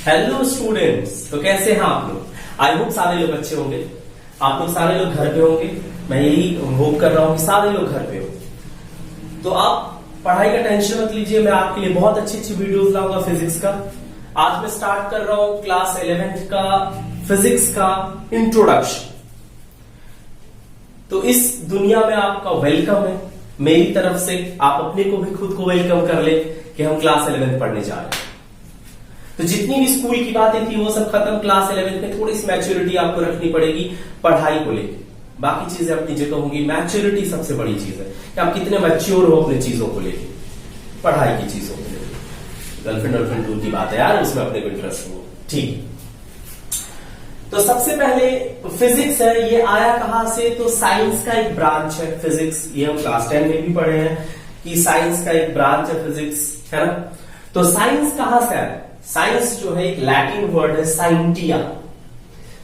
Hello students, तो कैसे हैं आप लोग। आई होप सारे लोग अच्छे होंगे। आप लोग सारे लोग घर पे होंगे। मैं यही होप कर रहा हूं कि सारे लोग घर पे हो। तो आप पढ़ाई का टेंशन मत लीजिए, मैं आपके लिए बहुत अच्छी अच्छी वीडियोस लाऊंगा फिजिक्स का। आज मैं स्टार्ट कर रहा हूं क्लास 11th का फिजिक्स का इंट्रोडक्शन। तो इस दुनिया में आपका वेलकम है मेरी तरफ से। आप अपने को भी खुद को वेलकम कर ले कि हम क्लास 11th पढ़ने जा रहे हैं। तो जितनी भी स्कूल की बातें थी वो सब खत्म। क्लास 11th में थोड़ी सी मैच्योरिटी आपको रखनी पड़ेगी पढ़ाई को लेकर। बाकी चीजें अपनी जगह होंगी, मैच्योरिटी सबसे बड़ी चीज है कि आप कितने मैच्योर हो अपने चीजों को लेकर, पढ़ाई की चीजों को लेकर। गर्लफ्रेंड दूर की बात है यार, उसमें अपने को इंटरेस्ट हो। ठीक, तो सबसे पहले फिजिक्स है। ये आया कहां से? तो साइंस का एक ब्रांच है फिजिक्स। ये हम क्लास 10 में भी पढ़े हैं कि साइंस का एक ब्रांच है फिजिक्स, है ना। तो साइंस कहां से आया? साइंस जो है एक लैटिन वर्ड है साइंटिया।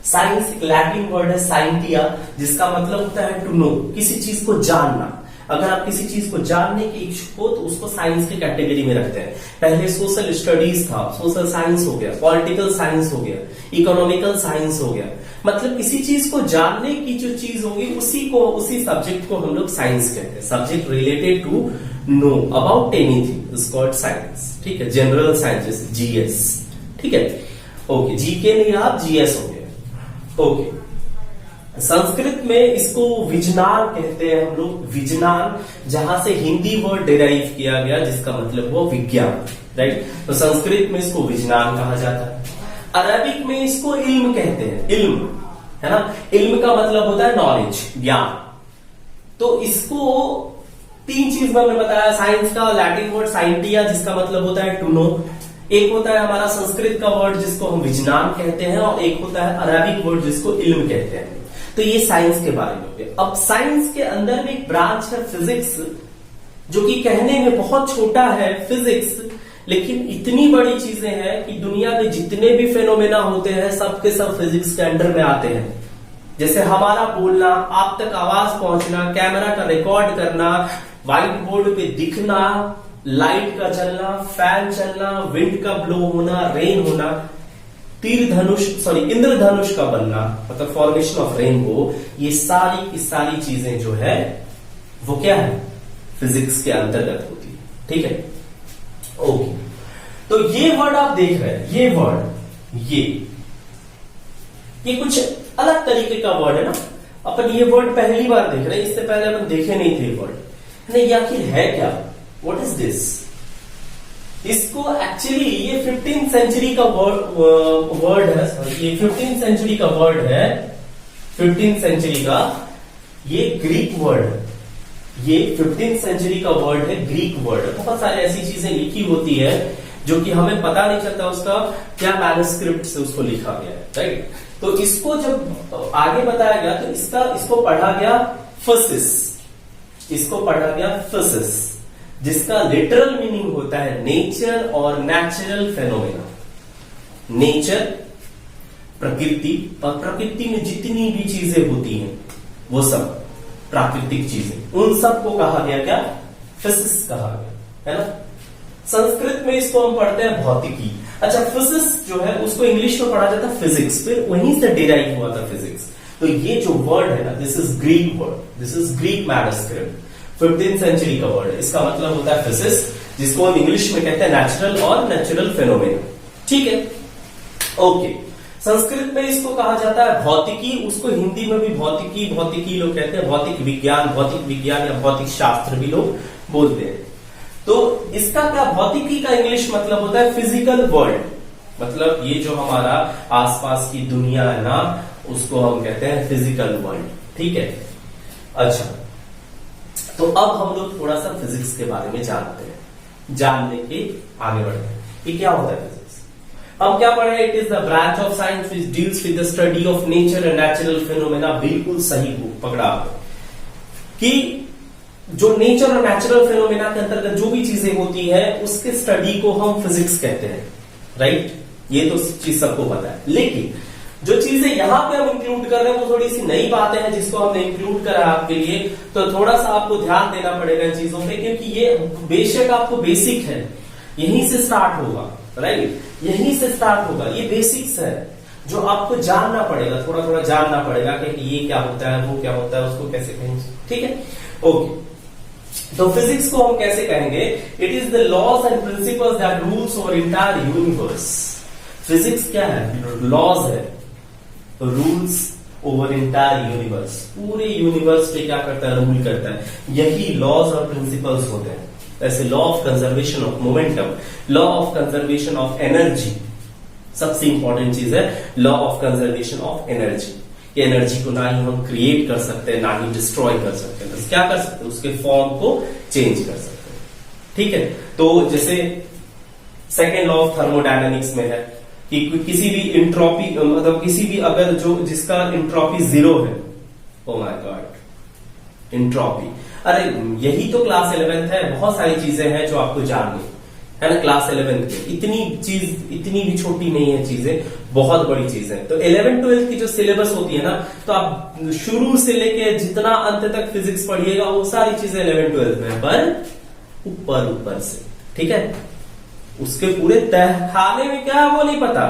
साइंस एक लैटिन वर्ड है साइंटिया, जिसका मतलब होता है टू नो, किसी चीज को जानना। अगर आप किसी चीज को जानने के इच्छुक हो तो उसको साइंस की कैटेगरी में रखते हैं। पहले सोशल स्टडीज था, सोशल साइंस हो गया, पॉलिटिकल साइंस हो गया, इकोनॉमिकल साइंस हो गया। मतलब किसी चीज को जानने की जो चीज होगी उसी सब्जेक्ट को हम लोग साइंस कहते हैं। Subject related to know about anything is called science. ठीक है, जनरल साइंसेस, जीएस। ठीक है, ओके, जीके नहीं रहा, जीएस हो गया। ओके, संस्कृत में इसको विज्ञान कहते हैं हम लोग। विज्ञान, जहां से हिंदी वर्ड डिराइव किया गया जिसका मतलब हुआ विज्ञान, राइट। तो संस्कृत में इसको विज्ञान कहा जाता है। अरबिक में इसको इल्म कहते हैं, इल्म, है ना। इल्म का मतलब होता है नॉलेज, ज्ञान। तो इसको तीन चीज में हमने बताया। साइंस का लैटिन वर्ड साइंटिया, जिसका मतलब होता है टू नो। एक होता है हमारा संस्कृत का वर्ड जिसको हम विज्ञान कहते हैं, और एक होता है अरबिक वर्ड जिसको इल्म कहते हैं। तो ये साइंस के बारे में हो गया। अब साइंस के अंदर में एक ब्रांच है फिजिक्स, जो कि कहने में बहुत छोटा है फिजिक्स, लेकिन इतनी बड़ी चीजें हैं कि दुनिया में जितने भी फेनोमेना होते हैं सबके सब फिजिक्स के अंडर में आते हैं। जैसे हमारा बोलना, आप तक आवाज पहुंचना, कैमरा का रिकॉर्ड करना, व्हाइट बोर्ड पे दिखना, लाइट का चलना, फैन चलना, विंड का ब्लो होना, रेन होना, इंद्रधनुष का बनना, मतलब फॉर्मेशन ऑफ रेनबो, ये सारी की सारी चीजें जो है वो क्या है? फिजिक्स के अंतर्गत होती है। ठीक है, ओके। तो ये वर्ड आप देख रहे हैं, ये वर्ड, ये कुछ अलग तरीके का वर्ड है ना। अपन ये वर्ड पहली बार देख रहे हैं, इससे पहले अपन देखे नहीं थे वर्ड। नहीं, आखिर है क्या? What is this? इसको एक्चुअली ये 15th सेंचुरी का वर्ड है। सॉरी, ये 15th सेंचुरी का वर्ड है। 15th सेंचुरी का ये ग्रीक वर्ड है। ये 15th सेंचुरी का वर्ड है, ग्रीक वर्ड है। बहुत सारी ऐसी चीजें लिखी होती है जो कि हमें पता नहीं चलता उसका क्या मैन्युस्क्रिप्ट से उसको लिखा गया है, राइट। तो इसको जब आगे बताया गया तो इसको पढ़ा गया फिजिक्स। इसको पढ़ा गया फिजिक्स, जिसका लिटरल मीनिंग होता है नेचर और नेचुरल फेनोमेना। नेचर, प्रकृति, और प्रकृति में जितनी भी चीजें होती हैं वो सब प्राकृतिक चीजें, उन सब को कहा गया क्या? फिजिक्स कहा गया, है ना। संस्कृत में इसको हम पढ़ते हैं भौतिकी। अच्छा, फिजिक्स जो है उसको इंग्लिश में पढ़ा जाता है फिजिक्स, फिर वहीं से डिराइव हुआ था फिजिक्स। तो ये जो वर्ड है ना, this is Greek word, this is Greek manuscript, 15th century का वर्ड है। इसका मतलब होता है फिजिक्स, जिसको हम इंग्लिश में कहते हैं नेचुरल और नेचुरल फेनोमेना। ठीक है, ओके। संस्कृत में इसको कहा जाता है भौतिकी, उसको हिंदी में भी भौतिकी लोग कहते हैं। भौतिक विज्ञान या भौतिक शास्त्र भी लोग बोलते हैं। तो इसका क्या, भौतिकी का इंग्लिश मतलब होता है फिजिकल वर्ल्ड। मतलब ये जो हमारा आसपास की दुनिया है ना, उसको हम कहते हैं फिजिकल वर्ल्ड। ठीक है, अच्छा। तो अब हम लोग थोड़ा सा फिजिक्स के बारे में जानते हैं, जानने के आगे बढ़ते हैं कि क्या होता है फिजिक्स। हम क्या पढ़े? It is the branch of science which deals with the study of nature and natural phenomena. बिल्कुल सही पकड़ा आपने कि जो नेचर और नेचुरल फेनोमेना के अंतर्गत जो भी चीजें होती है उसके स्टडी को हम फिजिक्स कहते हैं, राइट। ये तो चीज सबको पता है, लेकिन जो चीजें यहां पे हम इंक्लूड कर रहे हैं वो थोड़ी सी नई बातें हैं जिसको हमने इंक्लूड करा आपके लिए। तो थोड़ा सा आपको ध्यान देना पड़ेगा इन चीजों पे, क्योंकि ये बेशक आपको बेसिक है, यहीं से स्टार्ट होगा। राइट, यहीं से स्टार्ट होगा। ये बेसिक्स है जो आपको जानना पड़ेगा, थोड़ा थोड़ा जानना पड़ेगा कि ये क्या होता है, वो क्या होता है, उसको कैसे कहेंगे। ठीक है, ओके। तो फिजिक्स को हम कैसे कहेंगे? It is the laws and principles that rules over entire universe. Physics क्या है? लॉज है, रूल्स ओवर इंटायर यूनिवर्स, पूरे यूनिवर्स पे क्या करता है? रूल करता है। यही लॉज और प्रिंसिपल्स होते हैं। ऐसे law of conservation of momentum, law of conservation of energy, सबसे इंपॉर्टेंट चीज है law of conservation of energy. ये एनर्जी को ना ही हम क्रिएट कर सकते हैं, ना ही डिस्ट्रॉय कर सकते हैं, बस क्या कर सकते हैं? उसके फॉर्म को चेंज कर सकते हैं। ठीक है, तो जैसे सेकेंड लॉ ऑफ थर्मोडायनेमिक्स में है कि किसी भी इंट्रोपी, मतलब किसी भी अगर जो जिसका इंट्रोपी 0 है, ओ माय गॉड, इंट्रोपी, अरे यही तो क्लास 11th है। बहुत सारी चीजें हैं जो आपको जाननी है ना क्लास 11th के। इतनी भी छोटी नहीं है चीजें, बहुत बड़ी चीजें। तो 11th-12th की जो सिलेबस होती है ना, तो आप शुरू से लेके जितना अंत तक फिजिक्स पढ़िएगा वो सारी चीजें 11th-12th में, पर ऊपर से। ठीक है, उसके पूरे तहखाने में क्या है वो नहीं पता,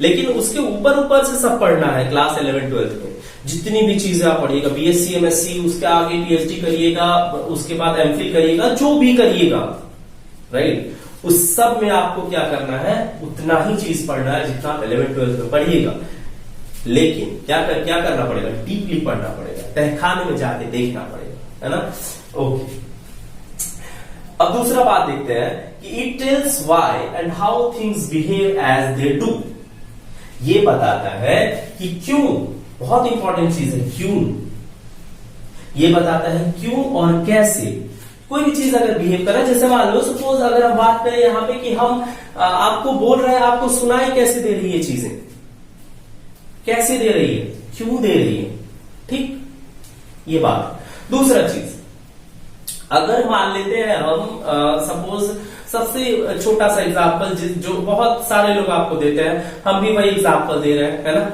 लेकिन उसके ऊपर से सब पढ़ना है क्लास 11th-12th में। जितनी भी चीजें आप पढ़िएगा, बीएससी, एमएससी, उसके आगे पीएचडी करिएगा, उसके बाद एमफिल करिएगा, जो भी करिएगा, राइट, उस सब में आपको क्या करना है? उतना ही चीज पढ़ना है जितना 11th-12th में पढ़िएगा। लेकिन क्या करना पड़ेगा? डीपली पढ़ना पड़ेगा, तहखाने में जाके देखना पड़ेगा, है ना। ओके, अब दूसरा बात देखते हैं कि it tells why and how things behave as they do. ये बताता है कि क्यों, बहुत इंपॉर्टेंट चीज है, क्यों। ये बताता है क्यों और कैसे कोई भी चीज अगर बिहेव कर रहा है। जैसे मान लो सपोज अगर हम बात करें यहां पे कि हम आपको बोल रहे हैं, आपको सुनाई कैसे दे रही है चीजें, कैसे दे रही है, क्यों दे रही है, ठीक, ये बात। दूसरा चीज, अगर मान लेते हैं हम सपोज सबसे छोटा सा एग्जांपल जो बहुत सारे लोग आपको देते हैं, हम भी वही एग्जांपल दे रहे हैं, है ना।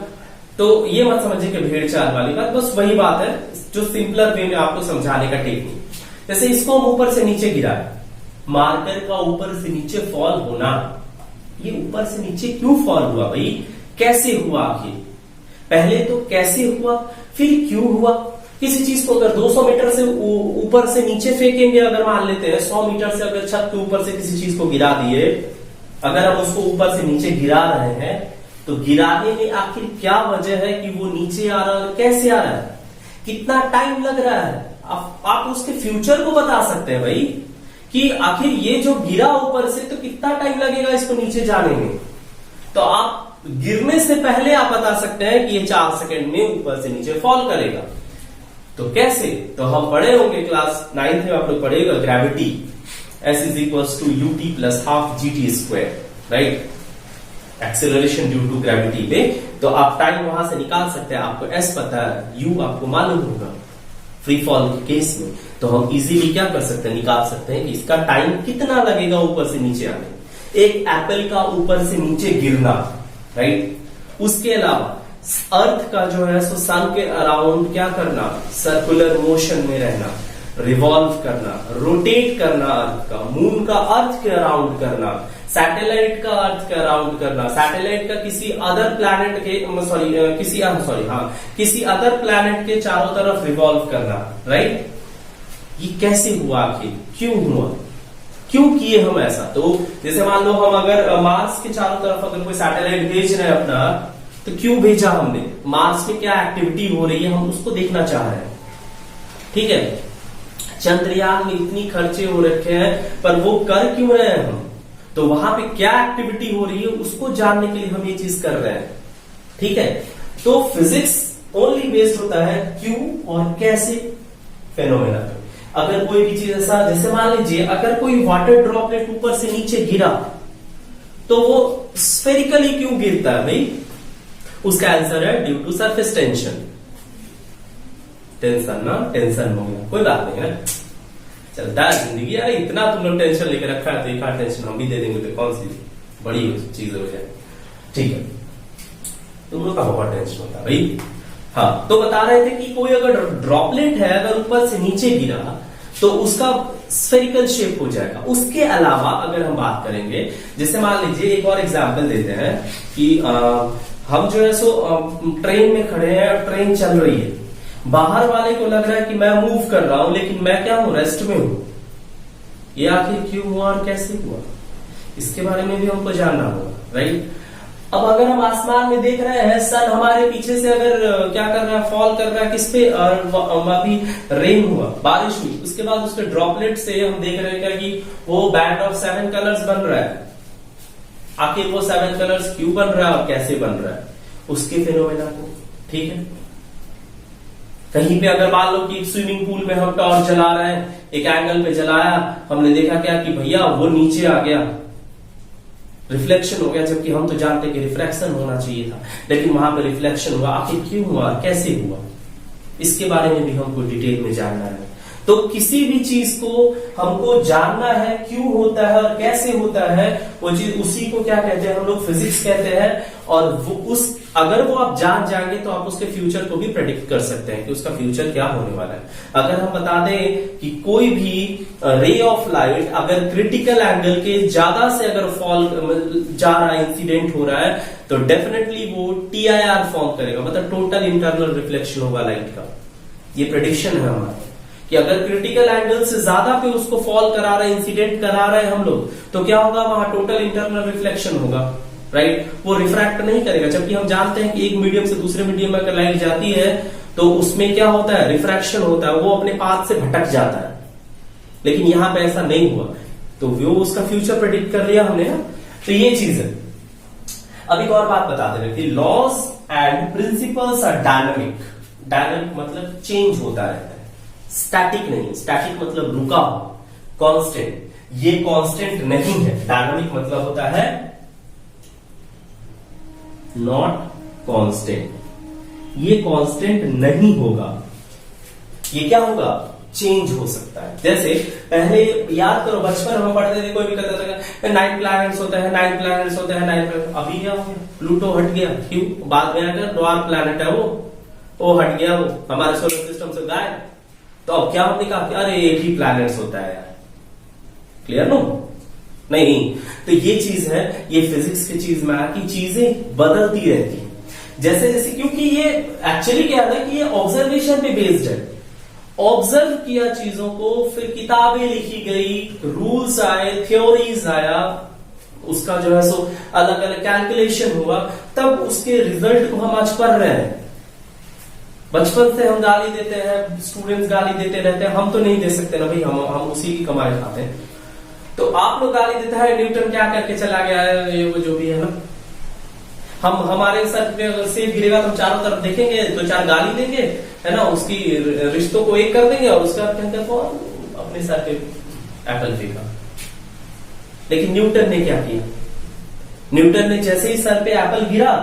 तो ये मत समझिए कि भेड़ चाल वाली बात, बस वही बात है जो सिंपलर वे में आपको समझाने का टेक्निक। जैसे इसको हम ऊपर से नीचे गिरा, मार्कर का ऊपर से नीचे फॉल होना, ये ऊपर से नीचे क्यों फॉल हुआ भाई, कैसे हुआ आखिर? पहले तो कैसे हुआ, फिर क्यों हुआ। किसी चीज को अगर 200 मीटर से ऊपर से नीचे फेंकेंगे, अगर मान लेते हैं 100 मीटर से अगर छत के ऊपर से किसी चीज को गिरा दिए, अगर हम उसको ऊपर से नीचे गिरा रहे हैं, तो गिराने में आखिर क्या वजह है कि वो नीचे आ रहा है, कैसे आ रहा है, कितना टाइम लग रहा है। आप उसके फ्यूचर को बता सकते हैं भाई कि आखिर ये जो गिरा ऊपर से, तो कितना टाइम लगेगा इसको नीचे जाने में। तो आप गिरने से पहले आप बता सकते हैं कि ये 4 सेकंड में ऊपर से नीचे फॉल करेगा। तो कैसे? तो हम पढ़े होंगे क्लास 9th में, आप लोग पढ़ेगा gravity, S is equals to ut plus half gt square, right, acceleration due to gravity पे। तो आप टाइम वहां से निकाल सकते हैं, आपको s पता है, u आपको मालूम होगा फ्री फॉल के केस में। तो हम इजीली क्या कर सकते हैं, निकाल सकते हैं कि इसका टाइम कितना लगेगा ऊपर से नीचे आने, एक एप्पल का ऊपर से नीचे गिरना, राइट। उसके अलावा अर्थ का जो है सो सन के अराउंड क्या करना, सर्कुलर मोशन में रहना, रिवॉल्व करना, रोटेट करना अर्थ का, मून का अर्थ के अराउंड करना, सैटेलाइट का अर्थ के अराउंड करना, सैटेलाइट का किसी अदर प्लैनेट के किसी अदर प्लैनेट के चारों तरफ रिवॉल्व करना, राइट। ये कैसे हुआ आखिर, क्यों हुआ, क्यों किए हम ऐसा? तो जैसे मान लो हम अगर मार्स के चारों तरफ अगर कोई सैटेलाइट भेज रहे हैं अपना, तो क्यों भेजा हमने, मार्स में क्या एक्टिविटी हो रही है, हम उसको देखना चाह रहे हैं, ठीक है। चंद्रयान में इतनी खर्चे हो रखे हैं, पर वो कर क्यों रहे हैं हम, तो वहां पे क्या एक्टिविटी हो रही है उसको जानने के लिए हम ये चीज कर रहे हैं, ठीक है। तो फिजिक्स ओनली बेस्ड होता है क्यों और कैसे फेनोमेना पे। अगर कोई भी चीज ऐसा, जैसे मान लीजिए अगर कोई वाटर ड्रॉपलेट ऊपर से नीचे गिरा, तो वो स्फेरिकली क्यों गिरता है भाई, उसका आंसर है due to surface tension. Tension ना, टेंशन हो गया, कोई बात नहीं है, चलता है जिंदगी। यार इतना तुम लोग टेंशन लेकर रखा है, तो एक टेंशन हम भी दे देंगे तो कौन सी बड़ी चीज हो जाए, ठीक है। तुम लोग का बहुत टेंशन होता है भाई। हाँ, तो बता रहे थे कि कोई अगर ड्रॉपलेट है, अगर ऊपर से नीचे गिरा, तो उसका स्फेरिकल शेप हो जाएगा। उसके अलावा अगर हम बात करेंगे, जैसे मान लीजिए एक और एग्जांपल देते हैं कि हम जो है सो ट्रेन में खड़े हैं और ट्रेन चल रही है, बाहर वाले को लग रहा है कि मैं मूव कर रहा हूं, लेकिन मैं क्या हूं, रेस्ट में हूं। ये आखिर क्यों हुआ और कैसे हुआ, इसके बारे में भी हमको जानना होगा, राइट। अब अगर हम आसमान में देख रहे हैं, सन हमारे पीछे से अगर क्या कर रहा है, फॉल कर रहा है किस पे, अभी रेन हुआ, बारिश हुई, उसके बाद उसके ड्रॉपलेट से हम देख रहे हैं क्या कि वो बैंड ऑफ 7 कलर्स बन रहा है। आखिर वो 7 कलर्स क्यों बन रहा है और कैसे बन रहा है, उसके फिनोमेना को, ठीक है। कहीं पे अगर मान लो कि स्विमिंग पूल में हम टॉर्च जला रहे हैं, एक एंगल पे जलाया, हमने देखा क्या कि भैया वो नीचे आ गया, रिफ्लेक्शन हो गया, जबकि हम तो जानते हैं कि रिफ्रैक्शन होना चाहिए था, लेकिन वहां पर रिफ्लेक्शन हुआ। आखिर क्यों हुआ, कैसे हुआ, इसके बारे में भी हमको डिटेल में जानना है। तो किसी भी चीज को हमको जानना है, क्यों होता है और कैसे होता है, वो चीज, उसी को क्या कहते हैं हम लोग, फिजिक्स कहते हैं। और वो अगर वो आप जान जाएंगे तो आप उसके फ्यूचर को भी प्रेडिक्ट कर सकते हैं कि उसका फ्यूचर क्या होने वाला है। अगर हम बता दें कि कोई भी रे ऑफ लाइट अगर क्रिटिकल एंगल के ज्यादा से अगर फॉल जा रहा है, इंसिडेंट हो रहा है, तो डेफिनेटली वो TIR फॉर्म करेगा, मतलब टोटल इंटरनल रिफ्लेक्शन होगा लाइट का। ये प्रेडिक्शन है हमारा कि अगर क्रिटिकल एंगल से ज्यादा पे उसको फॉल करा रहे हैं, इंसिडेंट करा रहे हैं हम लोग, तो क्या होगा, वहां टोटल इंटरनल रिफ्लेक्शन होगा, राइट। वो रिफ्रैक्ट नहीं करेगा, जबकि हम जानते हैं कि एक मीडियम से दूसरे मीडियम में अगर लाइट जाती है तो उसमें क्या होता है, रिफ्रैक्शन होता है, वो अपने पाथ से भटक जाता है। लेकिन यहां पे ऐसा नहीं हुआ, तो वो उसका फ्यूचर प्रेडिक्ट कर लिया हमने ना। तो ये चीज है। अब एक और बात बताते हैं कि laws and principles are dynamic. Dynamic मतलब चेंज होता रहता है, स्टैटिक नहीं। स्टैटिक मतलब रुका हुआ, कांस्टेंट। ये कांस्टेंट नहीं है। डायनामिक मतलब होता है नॉट कांस्टेंट। ये कांस्टेंट नहीं होगा, ये क्या होगा, चेंज हो सकता है। जैसे पहले याद करो, बचपन में पढ़ते थे, कोई भी कहता था 9 प्लैनेट्स होता है, 9 प्लैनेट्स होता है, 9 प्लैनेट। अभी क्या हो गया, प्लूटो हट गया, क्यों, बाद में आकर ड्वार्फ प्लैनेट है वो हट गया, वो हमारे सोलर सिस्टम से गायब। तो अब क्या हमने कहा कि अरे एक ही प्लैनेट्स होता है यार, क्लियर नो, नहीं। तो ये चीज है, ये फिजिक्स की चीज में आती, चीजें बदलती रहती है जैसे जैसे, क्योंकि ये एक्चुअली क्या है कि ये ऑब्जर्वेशन पे बेस्ड है। ऑब्जर्व किया चीजों को, फिर किताबें लिखी गई, रूल्स आए, थ्योरीज आया, उसका जो है सो अलग अलग कैलकुलेशन हुआ, तब उसके रिजल्ट को हम आज पढ़ रहे हैं। बचपन से हम गाली देते हैं, स्टूडेंट्स गाली देते रहते हैं, हम तो नहीं दे सकते ना भाई, हम उसी की कमाई खाते हैं। तो आप लोग गाली देता है, न्यूटन क्या करके चला गया है, ये वो जो भी है ना, हम हमारे सर पे अगर सेब गिरेगा तो हम चारों तरफ देखेंगे, तो 4 गाली देंगे, है ना, उसकी रिश्तों को एक कर देंगे और उसका अपने सर पे एप्पल फेंका। लेकिन न्यूटन ने क्या किया, न्यूटन ने जैसे ही सर पे एप्पल गिरा,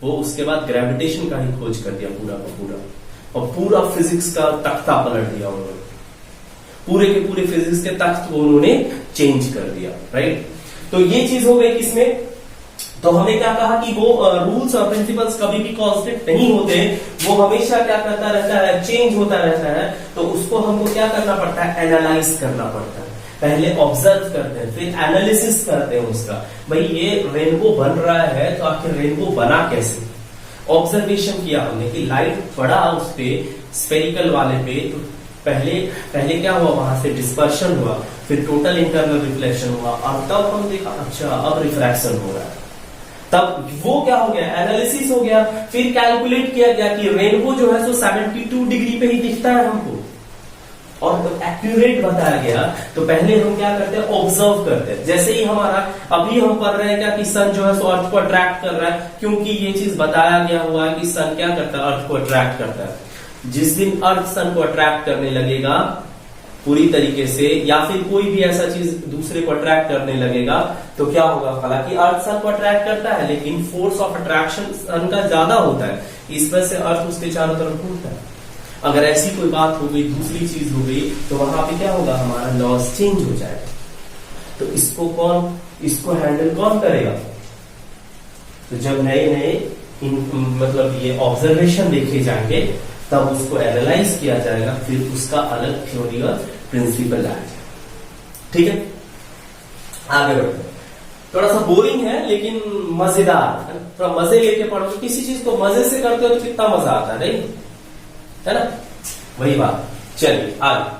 वो उसके बाद ग्रेविटेशन का ही खोज कर दिया पूरा का पूरा, और पूरा फिजिक्स का तख्ता पलट दिया उन्होंने, पूरे के पूरे फिजिक्स के तख्त को उन्होंने चेंज कर दिया, राइट। तो ये चीज हो गई किसमें, तो हमने क्या कहा कि वो रूल्स और प्रिंसिपल्स कभी भी कांस्टेंट नहीं होते, वो हमेशा क्या करता रहता है, चेंज होता रहता है। तो उसको हमको क्या करना पड़ता है, एनालाइज करना पड़ता है। पहले ऑब्जर्व करते हैं, फिर एनालिसिस करते हैं उसका, भाई ये रेनबो बन रहा है तो आखिर रेनबो बना कैसे। ऑब्जर्वेशन किया हमने कि लाइट पड़ा उस पे, स्फेरिकल वाले पे, तो पहले क्या हुआ, वहां से डिस्पर्शन हुआ, फिर टोटल इंटरनल रिफ्लेक्शन हुआ, और तब हम देखा अच्छा अब रिफ्रैक्शन हो रहा है, तब वो क्या हो गया, एनालिसिस हो गया, फिर कैलकुलेट किया गया कि रेनबो जो है सो 72 डिग्री पे ही दिखता है हमको, और तो एक्यूरेट बताया गया। तो पहले हम क्या करते हैं, ऑब्जर्व करते हैं। जैसे ही हमारा अभी हम पढ़ रहे हैं क्या कि सन जो है सो अर्थ को अट्रैक्ट कर रहा है, क्योंकि ये चीज बताया गया हुआ है कि सन क्या करता है, अर्थ को अट्रैक्ट करता है। जिस दिन अर्थ सन को अट्रैक्ट करने लगेगा पूरी तरीके से, या फिर कोई भी ऐसा चीज दूसरे को अट्रैक्ट करने लगेगा, तो क्या होगा, हालांकि अर्थ सन को अट्रैक्ट करता है, लेकिन फोर्स ऑफ अट्रैक्शन सन का ज्यादा होता है, इस वजह से अर्थ उसके चारों तरफ घूमता है। अगर ऐसी कोई बात हो गई, दूसरी चीज हो गई, तो वहां पे क्या होगा, हमारा लॉस चेंज हो जाएगा। तो इसको हैंडल कौन करेगा, तो जब नए मतलब ये ऑब्जर्वेशन देखे जाएंगे, तब उसको एनालाइज किया जाएगा, फिर उसका अलग थ्योरी और प्रिंसिपल लाया जाए। ठीक है, आगे बढ़ते हैं। थोड़ा सा बोरिंग है लेकिन मजेदार, थोड़ा मजे लेके पढ़ो। किसी चीज को मजे से करते हो तो कितना मजा आता है, नहीं है ना? वही बात। चलिए आगे।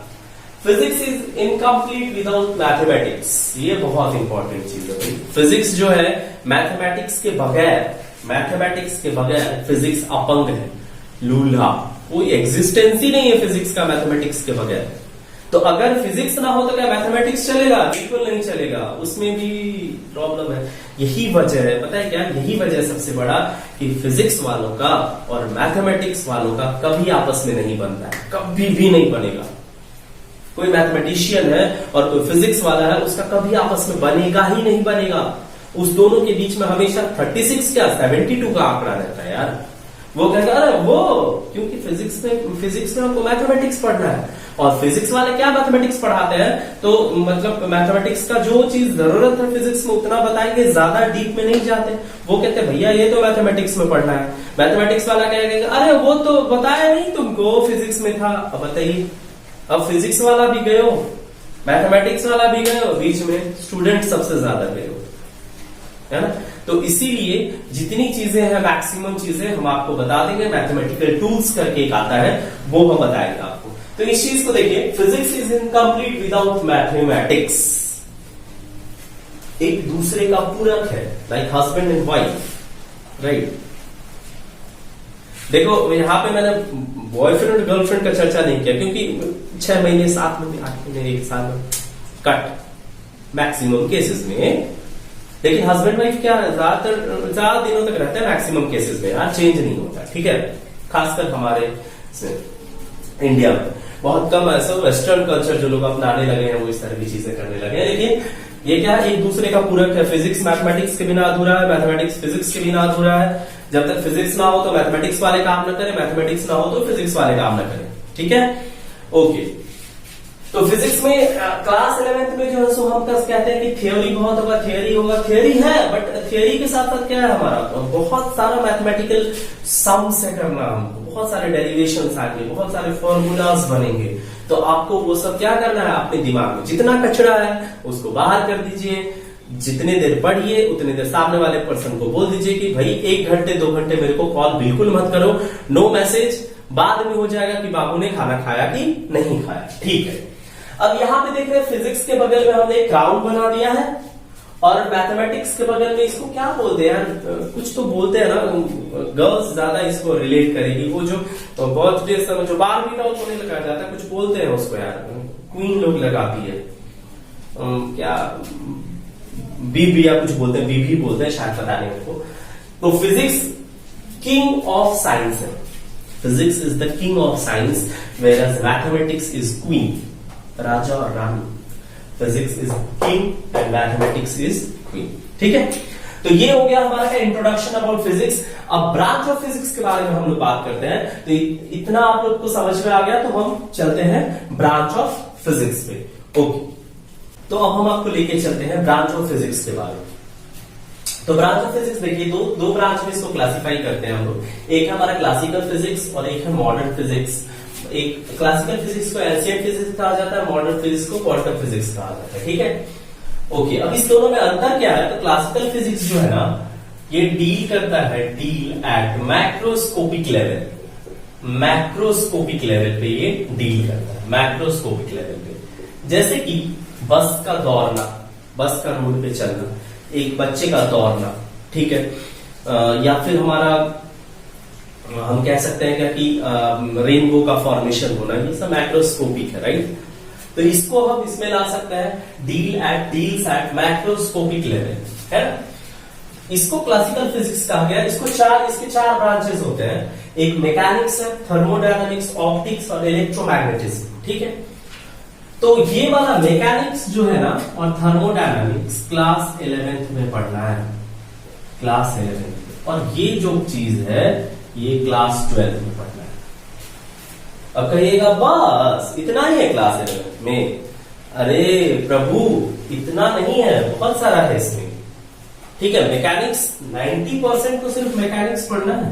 Physics is incomplete without mathematics. ये बहुत इंपॉर्टेंट चीज है भाई। फिजिक्स जो है मैथमेटिक्स के बगैर फिजिक्स अपंग है, लूल्हा, कोई एग्जिस्टेंस ही नहीं है फिजिक्स का मैथमेटिक्स के बगैर। तो अगर फिजिक्स ना हो तो क्या मैथमेटिक्स चलेगा? बिल्कुल नहीं चलेगा, उसमें भी प्रॉब्लम है। यही वजह है, पता है क्या, यही वजह है सबसे बड़ा कि फिजिक्स वालों का और मैथमेटिक्स वालों का कभी आपस में नहीं बनता है, कभी भी नहीं बनेगा। कोई मैथमेटिशियन है और कोई फिजिक्स वाला है, उसका कभी आपस में बनेगा ही नहीं बनेगा। उस दोनों के बीच में हमेशा 36 क्या 72 का आंकड़ा रहता है यार। वो कहेगा अरे वो, क्योंकि फिजिक्स में हमको मैथमेटिक्स पढ़ना है, और फिजिक्स वाले क्या मैथमेटिक्स पढ़ाते हैं, तो मतलब मैथमेटिक्स का जो चीज जरूरत है फिजिक्स में उतना बताएंगे, ज्यादा डीप में नहीं जाते। वो कहते हैं भैया ये तो मैथमेटिक्स में पढ़ना है। मैथमेटिक्स वाला कहेगा अरे वो तो बताया नहीं तुमको, फिजिक्स में था। अब बताइए, अब फिजिक्स वाला भी गए हो, मैथमेटिक्स वाला भी गए हो, बीच में स्टूडेंट सबसे ज्यादा गए हो, है ना? तो इसीलिए जितनी चीजें हैं, मैक्सिमम चीजें हम आपको बता देंगे। मैथमेटिकल टूल्स करके एक आता है, वो हम बताएंगे आपको। तो इस चीज को देखिए, physics is incomplete without mathematics. एक दूसरे का पूरक है, like husband and wife, right? देखो यहां पे मैंने बॉयफ्रेंड और गर्लफ्रेंड का चर्चा नहीं किया, क्योंकि 6 महीने 7 महीने 8 महीने 1 साल में कट मैक्सिमम केसेस में। लेकिन हस्बैंड वाइफ क्या ज्यादा दिनों तक रहता है मैक्सिमम केसेस में यार, चेंज नहीं होता। ठीक है, खासकर हमारे इंडिया में बहुत कम ऐसा वेस्टर्न कल्चर जो लोग अपनाने लगे हैं वो इस तरह की चीजें करने लगे हैं। लेकिन ये क्या एक दूसरे का पूरक है। फिजिक्स मैथमेटिक्स के बिना अधूरा है, मैथमेटिक्स फिजिक्स के बिना अधूरा है। जब तक फिजिक्स ना हो तो मैथमेटिक्स वाले काम न करें, मैथमेटिक्स ना हो तो फिजिक्स वाले काम न करें। ठीक है, ओके। तो फिजिक्स में क्लास 11th में जो है सो हम कहते हैं कि थ्योरी बहुत होगा, थ्योरी है, बट थ्योरी के साथ साथ क्या है हमारा, बहुत सारा मैथमेटिकल सम्स है करना हमको, बहुत सारे डेरिवेशंस आएंगे, बहुत सारे फॉर्मूलाज बनेंगे। तो आपको वो सब क्या करना है, अपने दिमाग में जितना कचरा है उसको बाहर कर दीजिए। जितने देर पढ़िए उतने देर सामने वाले पर्सन को बोल दीजिए कि भाई 1 घंटे 2 घंटे मेरे को कॉल बिल्कुल मत करो, नो मैसेज, बाद में हो जाएगा कि बाबू ने खाना खाया कि नहीं खाया। ठीक है, अब यहां पे देख रहे हैं फिजिक्स के बगल में हमने एक राउंड बना दिया है, और मैथमेटिक्स के बगल में इसको क्या बोलते हैं यार, कुछ तो बोलते हैं ना, गर्ल्स ज्यादा इसको रिलेट करेगी। वो जो बर्थडे जो बारहवीं का उसको नहीं लगाया जाता, कुछ बोलते हैं उसको यार, क्वीन लोग लगाती है, क्या बीबी या कुछ बोलते हैं, बीबी बोलते हैं शायद, पता नहीं उनको। तो फिजिक्स किंग ऑफ साइंस है, physics is the king of science, whereas mathematics is queen, राजा और रानी। Physics is king and mathematics is queen. ठीक है, तो ये हो गया हमारा इंट्रोडक्शन अबाउट फिजिक्स। अब ब्रांच ऑफ फिजिक्स के बारे में हम लोग बात करते हैं। तो इतना आप लोग को समझ में आ गया, तो हम चलते हैं ब्रांच ऑफ फिजिक्स पे। ओके, तो अब हम आपको लेके चलते हैं ब्रांच ऑफ फिजिक्स के बारे में। तो ब्रांच ऑफ फिजिक्स देखिए, दो ब्रांच में इसको क्लासिफाई करते हैं हम लोग। एक है हमारा क्लासिकल फिजिक्स और एक है मॉडर्न फिजिक्स। एक क्लासिकल फिजिक्स को एंशिएंट फिजिक्स कहा जाता है, मॉडर्न फिजिक्स को क्वांटम फिजिक्स कहा जाता है। ठीक है, ओके। अब इस दोनों में अंतर क्या है, तो क्लासिकल फिजिक्स जो है ना, ये डील करता है, deal at macroscopic level, macroscopic level पे ये डील करता है, मैक्रोस्कोपिक लेवल पे। जैसे कि बस का दौड़ना, बस का रोड पे चलना, एक बच्चे का दौड़ना, ठीक है, या फिर हमारा हम कह सकते हैं क्या कि रेनबो का फॉर्मेशन होना, ये सब मैक्रोस्कोपिक है, राइट। तो इसको हम इसमें ला सकते हैं, डील्स एट मैक्रोस्कोपिक लेवल, है ना। इसको क्लासिकल फिजिक्स कहा गया। इसके चार ब्रांचेस होते हैं। एक मैकेनिक्स है, थर्मोडायनामिक्स, ऑप्टिक्स और इलेक्ट्रोमैग्नेटिज्म। ठीक है, तो ये वाला मैकेनिक्स जो है ना और थर्मोडायनामिक्स क्लास 11th में पढ़ना है, क्लास 11th। और ये जो चीज है ये क्लास 12th में पढ़ना है। अब कहिएगा बस इतना ही है क्लास 11th में? अरे प्रभु, इतना नहीं है, बहुत सारा है इसमें। ठीक है, मैकेनिक्स 90% तो सिर्फ मैकेनिक्स पढ़ना है,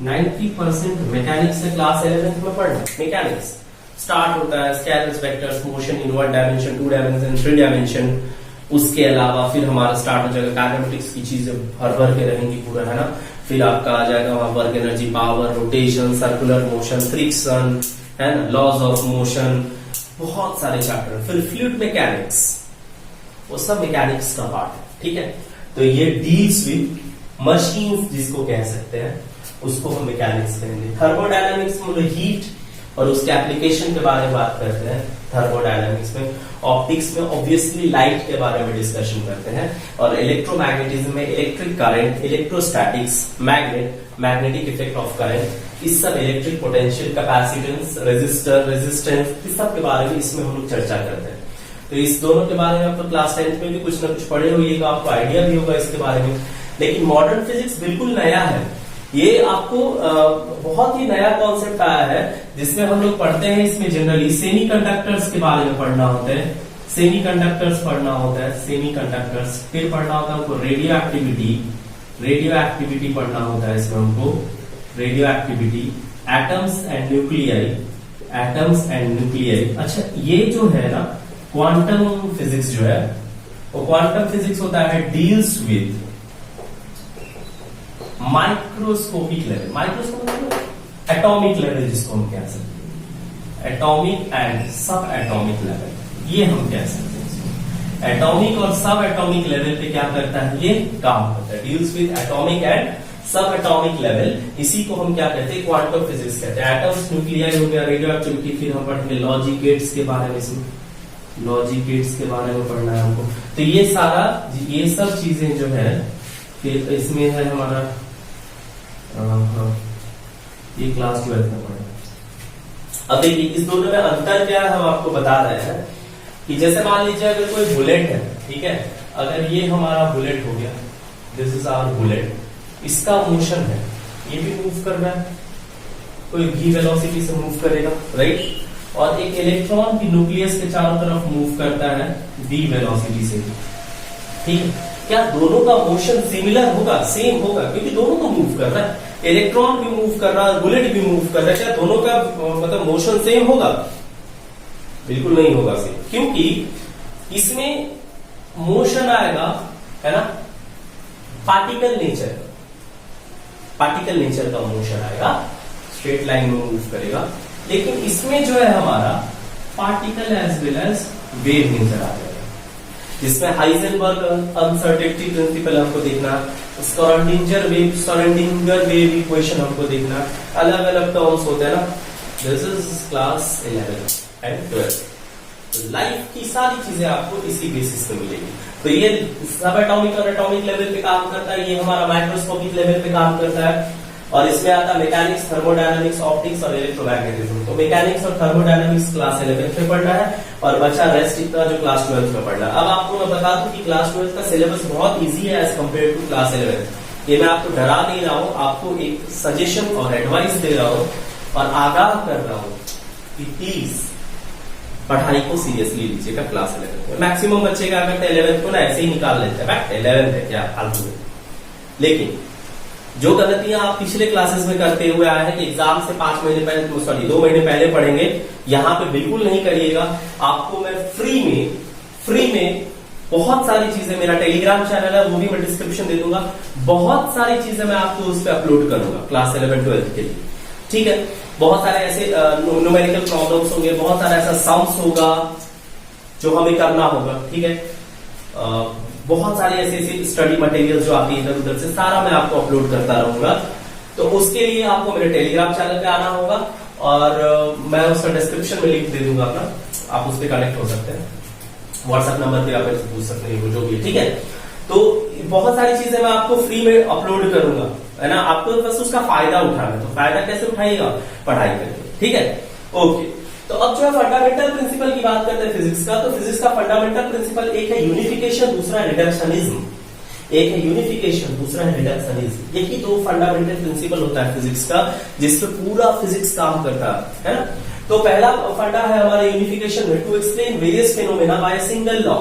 90% मैकेनिक्स से क्लास 11th में पढ़ना मैकेनिक्स। स्टार्ट होता है scalars, vectors, motion in 1 dimension, 2 dimension, 3 dimension. उसके अलावा फिर हमारा स्टार्ट हो जाएगा काइनेमेटिक्स की चीजें भर भर के रहेंगी पूरा, है ना। फिर आपका आ जाएगा वहां work energy, power, rotation, circular motion, friction, है ना, लॉज ऑफ मोशन, बहुत सारे चैप्टर। फिर फ्लूइड मैकेनिक्स, वो सब मैकेनिक्स का पार्ट है, ठीक है। तो ये डील्स विद मशीन्स जिसको कह सकते हैं, उसको हम मैकेनिक्स कहेंगे। थर्मोडायनामिक्स मतलब हीट और उसके एप्लीकेशन के बारे में बात करते हैं थर्मोडायनामिक्स में। ऑप्टिक्स में ऑब्वियसली लाइट के बारे में डिस्कशन करते हैं। और इलेक्ट्रोमैग्नेटिज्म में electric current, electrostatics, magnet, magnetic effect of current, इस सब electric potential, capacitance, resistor, resistance, इस सब के बारे में इसमें हम लोग चर्चा करते हैं। तो इस दोनों के बारे में आप तो क्लास 10th में भी कुछ ना कुछ पढ़े होइएगा, आपको आइडिया भी होगा इसके बारे में। लेकिन मॉडर्न फिजिक्स बिल्कुल नया है, ये आपको बहुत ही नया कॉन्सेप्ट आया है जिसमें हम लोग पढ़ते हैं। इसमें जनरली सेमीकंडक्टर्स के बारे में पढ़ना होता है, सेमीकंडक्टर्स पढ़ना होता है, सेमीकंडक्टर्स। फिर पढ़ना होता है हमको रेडियो एक्टिविटी, रेडियो एक्टिविटी पढ़ना होता है इसमें हमको, radio activity, atoms and nuclei, atoms and nuclei. अच्छा, ये जो है ना क्वांटम फिजिक्स जो है, वो क्वांटम फिजिक्स होता है deals with microscopic level, microscopic atomic level जिसको हम कह सकते हैं, एटॉमिक एंड सब एटॉमिक लेवल, ये हम कह सकते हैं। एटॉमिक और सब एटॉमिक लेवल पे क्या करता है, ये काम करता है, डील्स विद एटॉमिक एंड सब एटॉमिक लेवल। इसी को हम क्या कहते हैं, क्वांटम फिजिक्स कहते हैं। एटम्स, न्यूक्लियाई हो गया, रेडियो एक्टिविटी। फिर हम पढ़ेंगे लॉजिक गेट्स के बारे में, इसमें लॉजिक गेट्स के बारे में पढ़ना है हमको। तो ये सारा, ये सब चीजें जो है, फिर इसमें है हमारा ये क्लास 12 में पढ़ा। अब देखिए इस दोनों में अंतर क्या है, हम आपको बता रहे हैं कि जैसे मान लीजिए अगर कोई बुलेट है, ठीक है, अगर ये हमारा बुलेट हो गया, दिस इज आवर बुलेट, इसका मोशन है, ये भी मूव कर रहा है, कोई v वेलोसिटी से मूव करेगा, राइट। और एक इलेक्ट्रॉन भी न्यूक्लियस के चारों तरफ मूव करता है v वेलोसिटी से, ठीक है। क्या दोनों का मोशन सिमिलर होगा, सेम होगा, क्योंकि दोनों तो मूव कर रहा है, इलेक्ट्रॉन भी मूव कर रहा है, बुलेट भी मूव कर रहा है, क्या दोनों का मतलब मोशन सेम होगा? बिल्कुल नहीं होगा सेम, क्योंकि इसमें मोशन आएगा, है ना, पार्टिकल नेचर, पार्टिकल नेचर का मोशन आएगा, स्ट्रेट लाइन में मूव करेगा। लेकिन इसमें जो है हमारा particle as well as wave nature आ जाएगा, जिसमें हाइजेनबर्ग अनसर्टेनिटी प्रिंसिपल हमको देखना, स्क्रॉडिंगर वेव इक्वेशन हमको देखना, अलग अलग टर्म्स होते हैं ना। This is class 11 and 12। Life की सारी चीजें आपको इसी बेसिस पे मिलेगी। तो ये सब एटॉमिक और एटॉमिक लेवल पे काम करता है, ये हमारा माइक्रोस्कोपिक लेवल पे काम करता है। और इसमें आता है मैकेनिक्स, थर्मोडायनामिक्स, ऑप्टिक्स और इलेक्ट्रोमैग्नेटिज्म। तो मैकेनिक्स और थर्मोडायनामिक्स क्लास 11 में पढ़ना है, और बचा रेस्ट इतना जो क्लास 12 में पढ़ना है। अब आपको मैं बता दूं कि क्लास 12 का सिलेबस बहुत इजी है एज कम्पेयर टू क्लास 11। ये मैं आपको डरा नहीं रहा हूं, आपको एक सजेशन और एडवाइस दे रहा हूं और आगाह कर रहा हूं कि प्लीज पढ़ाई को सीरियसली लीजिएगा क्लास 11 में। मैक्सिमम बच्चे क्या करते हैं, 11 को ना ऐसे ही निकाल लेते हैं, 11 है क्या फालतू में। लेकिन जो गलतियां आप पिछले क्लासेस में करते हुए आए हैं कि एग्जाम से 5 महीने पहले, सॉरी 2 महीने पहले पढ़ेंगे, यहाँ पे बिल्कुल नहीं करिएगा। आपको मैं फ्री में बहुत सारी चीजें, मेरा टेलीग्राम चैनल है वो भी मैं डिस्क्रिप्शन दे दूंगा, बहुत सारी चीजें मैं आपको उस पर अपलोड करूंगा क्लास 11-12 के लिए, ठीक है। बहुत सारे ऐसे न्यूमेरिकल प्रॉब्लम्स होंगे, बहुत सारा ऐसा सम्स होगा जो हमें करना होगा, ठीक है। बहुत सारे ऐसे स्टडी मटेरियल जो आती है इधर उधर से, सारा मैं आपको अपलोड करता रहूंगा। तो उसके लिए आपको मेरे टेलीग्राम चैनल पे आना होगा, और मैं उसका डिस्क्रिप्शन में लिंक दे दूंगा अपना, आप उस पर कनेक्ट हो सकते हैं, व्हाट्सएप नंबर पे आप पूछ सकते हैं, जो भी, ठीक है। तो बहुत सारी चीजें मैं आपको फ्री में अपलोड करूंगा, है ना। आपको बस उसका फायदा उठाना है। तो फायदा कैसे उठाइएगा, पढ़ाई करके, ठीक है, ओके। तो अब जो है फंडामेंटल प्रिंसिपल की बात करते हैं फिजिक्स का। तो फिजिक्स का फंडामेंटल प्रिंसिपल एक है यूनिफिकेशन, दूसरा है रिडक्शनिज्म। एक है यूनिफिकेशन, दूसरा है रिडक्शनिज्म। यही 2 फंडामेंटल प्रिंसिपल होता है फिजिक्स का, जिसपे पूरा फिजिक्स काम करता है ना। तो पहला फंडा है हमारा यूनिफिकेशन में, to explain various phenomena by single law.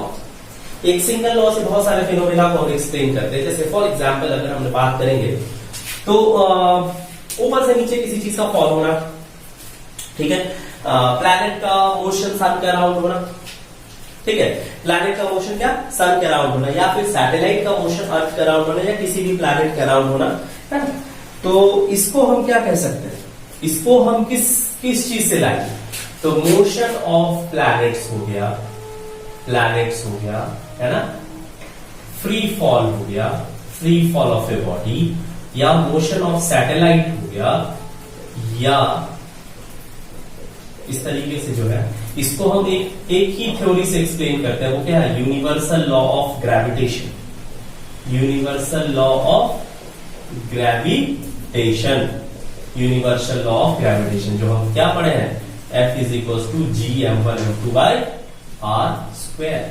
एक सिंगल लॉ से बहुत सारे फिनोमेना को हम एक्सप्लेन करते हैं। जैसे फॉर एग्जाम्पल अगर हम बात करेंगे तो ऊपर से नीचे किसी चीज का फॉल होना, ठीक है। प्लैनेट का मोशन सन के अराउंड होना, ठीक है, प्लैनेट का मोशन क्या सन के अराउंड होना, या फिर सैटेलाइट का मोशन अर्थ के अराउंड होना, या किसी भी प्लैनेट के अराउंड होना, है ना। तो इसको हम क्या कह सकते हैं, इसको हम किस चीज से लाएंगे, तो मोशन ऑफ प्लैनेट्स हो गया, प्लैनेट्स हो गया, है ना, फ्री फॉल हो गया, free fall of a body, या मोशन ऑफ सैटेलाइट हो गया, या इस तरीके से जो है इसको हम एक ही थ्योरी से एक्सप्लेन करते हैं, वो क्या है, universal law of gravitation, universal law of gravitation, universal law of gravitation, जो हम क्या पढ़े हैं, F is equal to gm1m2 by r square,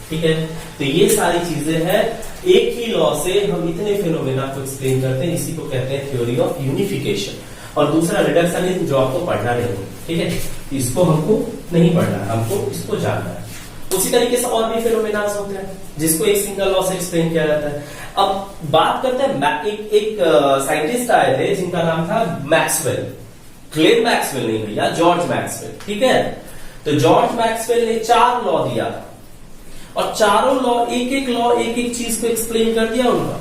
ठीक है। तो ये सारी चीजें हैं, एक ही लॉ से हम इतने फिनोमेना को एक्सप्लेन करते हैं, इसी को कहते हैं थ्योरी ऑफ यूनिफिकेशन। और दूसरा रिडक्शनिज्म, जो आपको पढ़ना नहीं है, ठीक है, इसको हमको नहीं पढ़ना है, हमको इसको जानना है। उसी तरीके से और भी फिनोमेना होते हैं जिसको एक सिंगल लॉ से एक्सप्लेन किया जाता है। अब बात करते हैं, एक साइंटिस्ट आए थे जिनका नाम था मैक्सवेल, ग्लेन मैक्सवेल नहीं भैया, जॉर्ज मैक्सवेल, ठीक है। तो जॉर्ज मैक्सवेल ने 4 लॉ दिया था, और चारों लॉ एक एक चीज को एक्सप्लेन कर दिया उनका।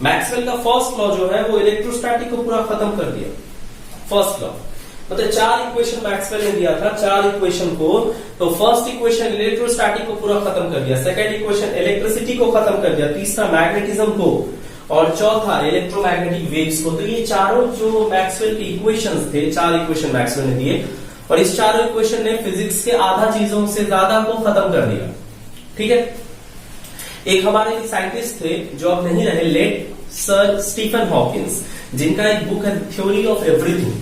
मैक्सवेल का फर्स्ट लॉ जो है वो इलेक्ट्रोस्टैटिक को पूरा खत्म कर दिया, फर्स्ट लॉ, मतलब 4 इक्वेशन मैक्सवेल ने दिया था, 4 इक्वेशन को, तो फर्स्ट इक्वेशन इलेक्ट्रोस्टैटिक को पूरा खत्म कर दिया, सेकंड इक्वेशन इलेक्ट्रिसिटी को खत्म कर दिया, तीसरा मैग्नेटिज्म को, और चौथा इलेक्ट्रोमैग्नेटिक वेव्स को। तो ये चारों जो मैक्सवेल के इक्वेशंस थे, 4 इक्वेशन मैक्सवेल ने दिए, और इस चारों इक्वेशन ने फिजिक्स के आधा चीजों से ज्यादा को खत्म कर दिया, ठीक है। एक हमारे साइंटिस्ट थे जो अब नहीं रहे, लेट सर स्टीफन हॉकिंस, जिनका एक बुक है थ्योरी ऑफ एवरीथिंग,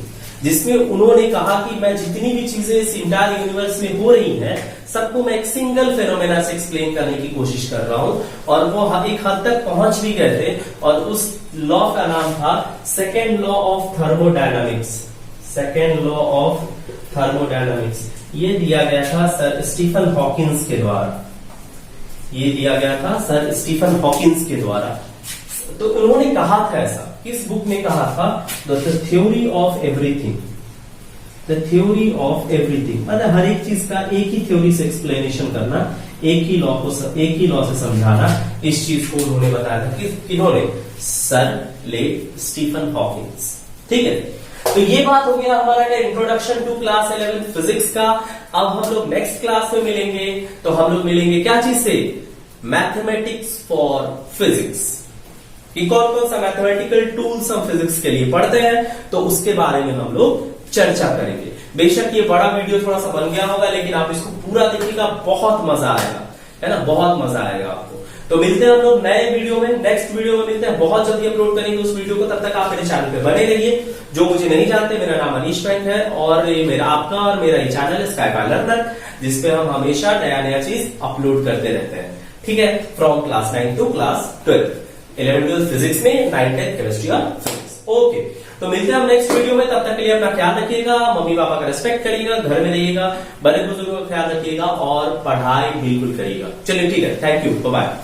जिसमें उन्होंने कहा कि मैं जितनी भी चीजें इस इंटायर यूनिवर्स में हो रही हैं, सबको मैं एक सिंगल फेनोमेना से एक्सप्लेन करने की कोशिश कर रहा हूं, और वो एक हद तक पहुंच भी गए थे, और उस लॉ का नाम था second law of thermodynamics, second law of thermodynamics. ये दिया गया था सर स्टीफन हॉकिंस के द्वारा, ये दिया गया था सर स्टीफन हॉकिंस के द्वारा। तो उन्होंने कहा था ऐसा, किस बुक में कहा था, the theory of everything, the theory of everything, मतलब हर एक चीज का एक ही थ्योरी से एक्सप्लेनेशन करना, एक ही लॉ से समझाना, इस चीज को उन्होंने बताया था। किन्होंने, सर लेट स्टीफन हॉकिंस, ठीक है। तो ये बात हो गया हमारा क्या, इंट्रोडक्शन टू क्लास 11 फिजिक्स का। अब हम लोग नेक्स्ट क्लास में मिलेंगे, तो हम लोग मिलेंगे क्या चीज से, मैथमेटिक्स फॉर फिजिक्स, कि कौन कौन सा मैथमेटिकल टूल्स हम फिजिक्स के लिए पढ़ते हैं, तो उसके बारे में हम लोग चर्चा करेंगे। बेशक ये बड़ा वीडियो थोड़ा सा बन गया होगा, लेकिन आप इसको पूरा देखिएगा, बहुत मजा आएगा, है ना, बहुत मजा आएगा आपको। तो मिलते हैं हम लोग नए वीडियो में, नेक्स्ट वीडियो में मिलते हैं, बहुत जल्दी अपलोड करेंगे उस वीडियो को। तब तक आप मेरे चैनल पे बने रहिए। जो मुझे नहीं जानते, मेरा नाम अनीश बैंक है, और ये मेरा आपका और मेरा ये चैनल है स्काई पाई लर्नर, जिसपे हम हमेशा नया चीज अपलोड करते रहते हैं, ठीक है, from class 9 to class 12, 11 12 physics में, 9 10 केमिस्ट्री और फिजिक्स। ओके, तो मिलते हैं हम नेक्स्ट वीडियो में। तब तक के लिए अपना ख्याल रखिएगा, मम्मी पापा का रिस्पेक्ट करिएगा, घर में रहिएगा, बड़े बुजुर्गों का ख्याल रखिएगा, और पढ़ाई बिल्कुल करिएगा। चलिए ठीक है, थैंक यू, बाय बाय।